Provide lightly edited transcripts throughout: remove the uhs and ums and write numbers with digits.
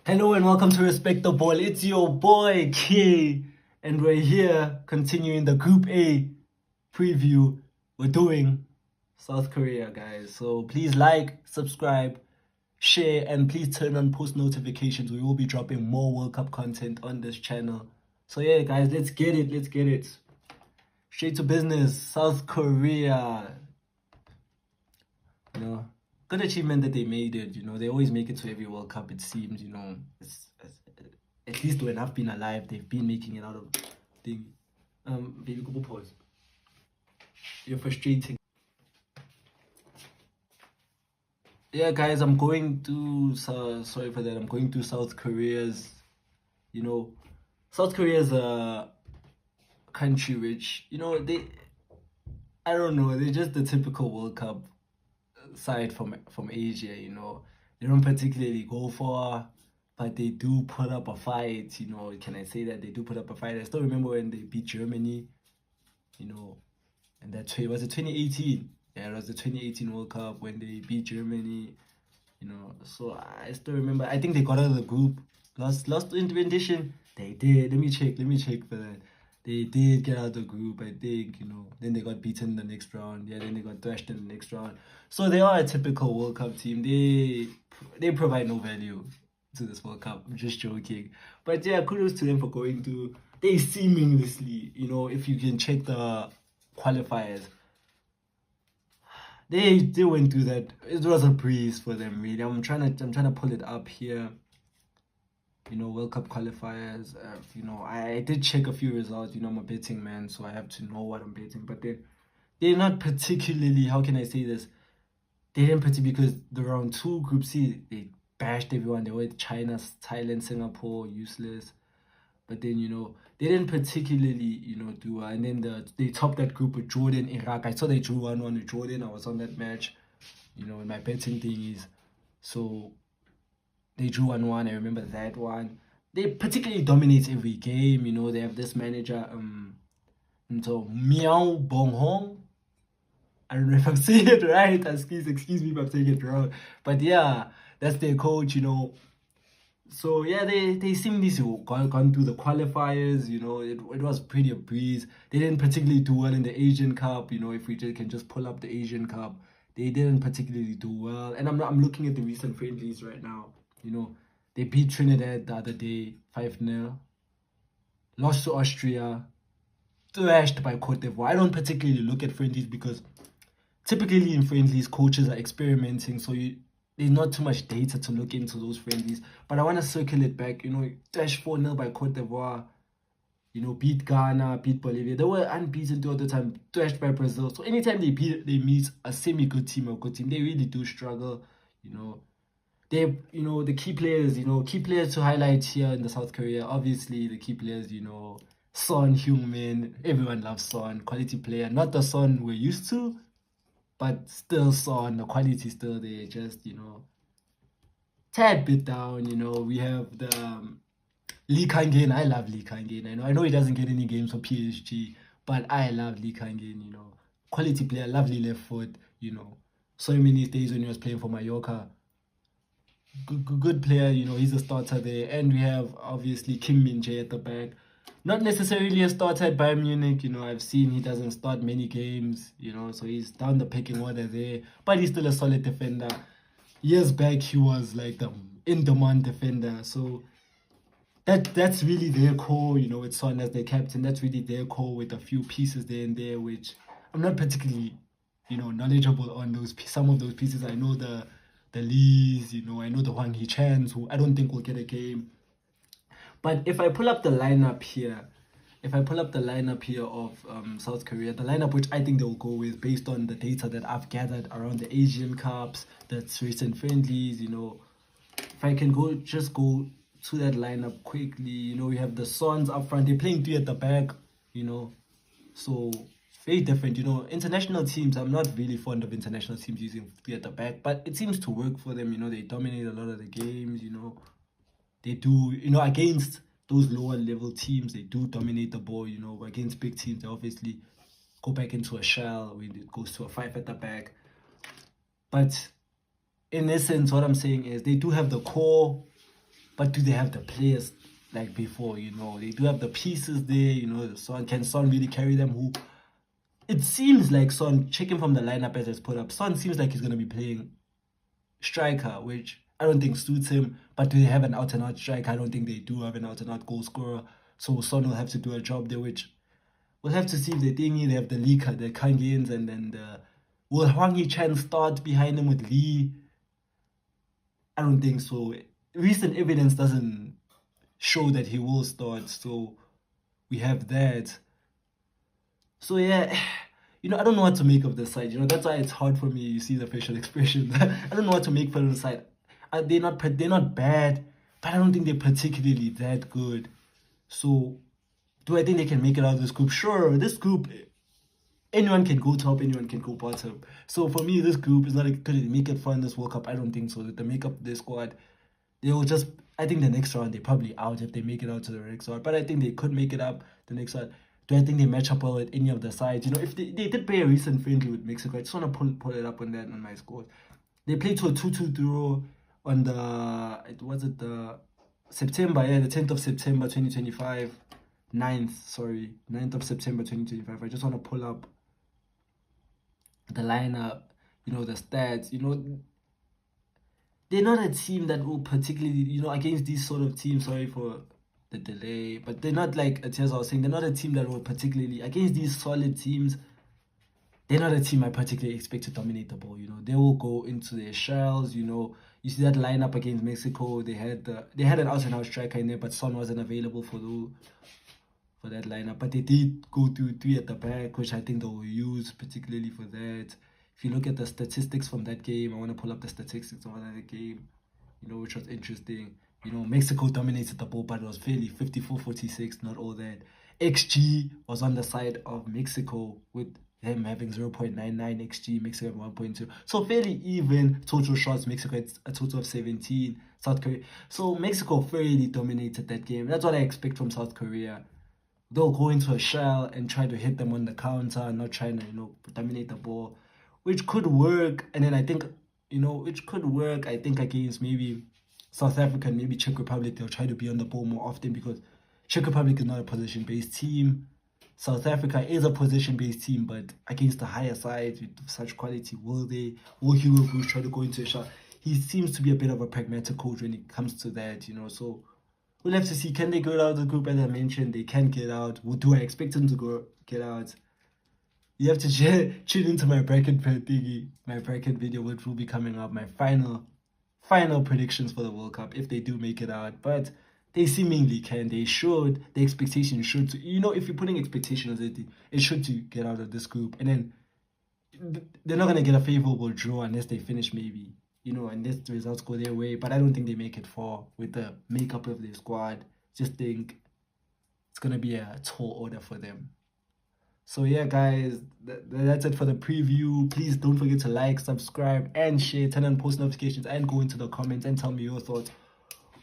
Hello and welcome to Respect the Ball. It's your boy K, and we're here continuing the Group A preview. We're doing South Korea, guys. So please like, subscribe, share, and please turn on post notifications. We will be dropping more World Cup content on this channel. So yeah, guys, let's get it. Let's get it. Straight to business. South Korea. Good achievement that they made it. They always make it to every World Cup, it seems. At least when I've been alive, they've been making it out of thing. Baby, go pause. You're frustrating. Yeah, guys, I'm going to sorry for that. I'm going to South Korea's. South Korea is a country which I don't know. They're just the typical World Cup side from Asia. They don't particularly go far, but they do put up a fight. Can I say that they do put up a fight? I still remember when they beat Germany. And that was it 2018. Yeah, it was the 2018 World Cup when they beat Germany. So I still remember. I think they got out of the group. Last rendition, they did. Let me check for that. They did get out of the group, I think. Then they got beaten in the next round. Yeah, then they got thrashed in the next round. So they are a typical World Cup team. They provide no value to this World Cup. I'm just joking. But yeah, kudos to them for going to. They seamlessly, if you can check the qualifiers, they went through that. It was a breeze for them, really. I'm trying to pull it up here. World Cup qualifiers. I did check a few results. I'm a betting man, so I have to know what I'm betting. But they're not particularly. How can I say this? They didn't particularly, because the round 2 Group C, they bashed everyone. They were China, Thailand, Singapore, useless. But then they didn't particularly do well. And then they topped that group with Jordan, Iraq. I saw they drew 1-1 with Jordan. I was on that match. In my betting thingies. So they drew 1-1. I remember that one. They particularly dominate every game. They have this manager, so Miao Bong Hong. I don't know if I'm saying it right. Excuse me if I'm saying it wrong. But yeah, that's their coach. So yeah, they seemingly gone through the qualifiers. It was pretty a breeze. They didn't particularly do well in the Asian Cup. If we can just pull up the Asian Cup, they didn't particularly do well. And I'm looking at the recent friendlies right now. They beat Trinidad the other day 5-0. Lost to Austria. Thrashed by Cote d'Ivoire. I don't particularly look at friendlies because typically in friendlies, coaches are experimenting. So there's not too much data to look into those friendlies. But I want to circle it back. Thrashed 4-0 by Cote d'Ivoire. Beat Ghana, beat Bolivia. They were unbeaten throughout the time. Thrashed by Brazil. So anytime they meet a semi-good team or good team, they really do struggle. They, the key players to highlight here in the South Korea. Obviously, the key players, Son Heung-min. Everyone loves Son. Quality player. Not the Son we're used to, but still Son. The quality is still there. Just, tad bit down. We have the Lee Kang-in. I love Lee Kang-in. I know he doesn't get any games for PSG, but I love Lee Kang-in. Quality player, lovely left foot. So many days when he was playing for Mallorca. Good player, he's a starter there. And we have obviously Kim Min-jae at the back. Not necessarily a starter at Bayern Munich. I've seen he doesn't start many games, so he's down the pecking order there. But he's still a solid defender. Years back, he was like the in-demand defender. So that's really their core, with Son as their captain. That's really their core with a few pieces there and there, which I'm not particularly, knowledgeable on some of those pieces. I know the Lees, I know the Hwang Hee-chans, who I don't think will get a game. But if I pull up the lineup here, of South Korea, the lineup which I think they will go with based on the data that I've gathered around the Asian Cups, that's recent friendlies, if I can go to that lineup quickly, we have the Sons up front. They're playing 3 at the back, so very different. International teams, I'm not really fond of international teams using 3 at the back, but it seems to work for them. They dominate a lot of the games. They do, against those lower level teams, they do dominate the ball. Against big teams, they obviously go back into a shell when it goes to a 5 at the back. But in essence, what I'm saying is they do have the core, but do they have the players like before? They do have the pieces there. Can Son really carry them? Who it seems like Son, checking from the lineup as it's put up, Son seems like he's going to be playing striker, which I don't think suits him. But do they have an out-and-out striker? I don't think they do have an out-and-out goal scorer. So Son will have to do a job there, which we'll have to see if they have the Lika, the Kangians, and then will Hwang Hee-chan start behind him with Lee? I don't think so. Recent evidence doesn't show that he will start, so we have that. So yeah, I don't know what to make of this side. That's why it's hard for me. You see the facial expressions. I don't know what to make for the side. They're not bad, but I don't think they're particularly that good. So, do I think they can make it out of this group? Sure, this group, anyone can go top, anyone can go bottom. So for me, this group is not going to make it fun this World Cup. I don't think so. With the makeup of their squad, they will just, I think the next round, they're probably out if they make it out to the next round. But I think they could make it up the next round. Do I think they match up well with any of the sides? If they did play a recent friendly with Mexico, I just want to pull it up on my score. They played to a 2-2 draw on the September, the 10th of September 2025. 9th of September 2025. I just want to pull up the lineup, the stats. They're not a team that will particularly, against these sort of teams, sorry for the delay, but they're not like, as I was saying, they're not a team that will particularly, against these solid teams, they're not a team I particularly expect to dominate the ball. They will go into their shells. You see that lineup against Mexico. They had an out-and-out striker in there, but Son wasn't available for that lineup. But they did go to 3 at the back, which I think they will use particularly for that. If you look at the statistics from that game, I want to pull up the statistics of that game, which was interesting. Mexico dominated the ball, but it was fairly 54-46, not all that. XG was on the side of Mexico with them having 0.99 XG, Mexico at 1.2. So fairly even total shots, Mexico had a total of 17, South Korea. So Mexico fairly dominated that game. That's what I expect from South Korea. They'll go into a shell and try to hit them on the counter, not trying to, dominate the ball, which could work. And then I think, which could work, I think, against maybe South Africa and maybe Czech Republic. They'll try to be on the ball more often because Czech Republic is not a position-based team. South Africa is a position-based team, but against the higher side with such quality, will Hugo Broos try to go into a shot? He seems to be a bit of a pragmatic coach when it comes to that, so we'll have to see. Can they get out of the group? As I mentioned, they can get out. Do I expect them to get out? You have to tune into my bracket video, which will be coming up. My final predictions for the World Cup, if they do make it out. But they seemingly can. They should. The expectation should. If you're putting expectations, it should to get out of this group. And then they're not going to get a favorable draw unless they finish maybe, unless the results go their way. But I don't think they make it far with the makeup of their squad. Just think it's going to be a tall order for them. So yeah, guys, that's it for the preview. Please don't forget to like, subscribe, and share. Turn on post notifications and go into the comments and tell me your thoughts,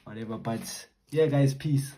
whatever. But yeah, guys, peace.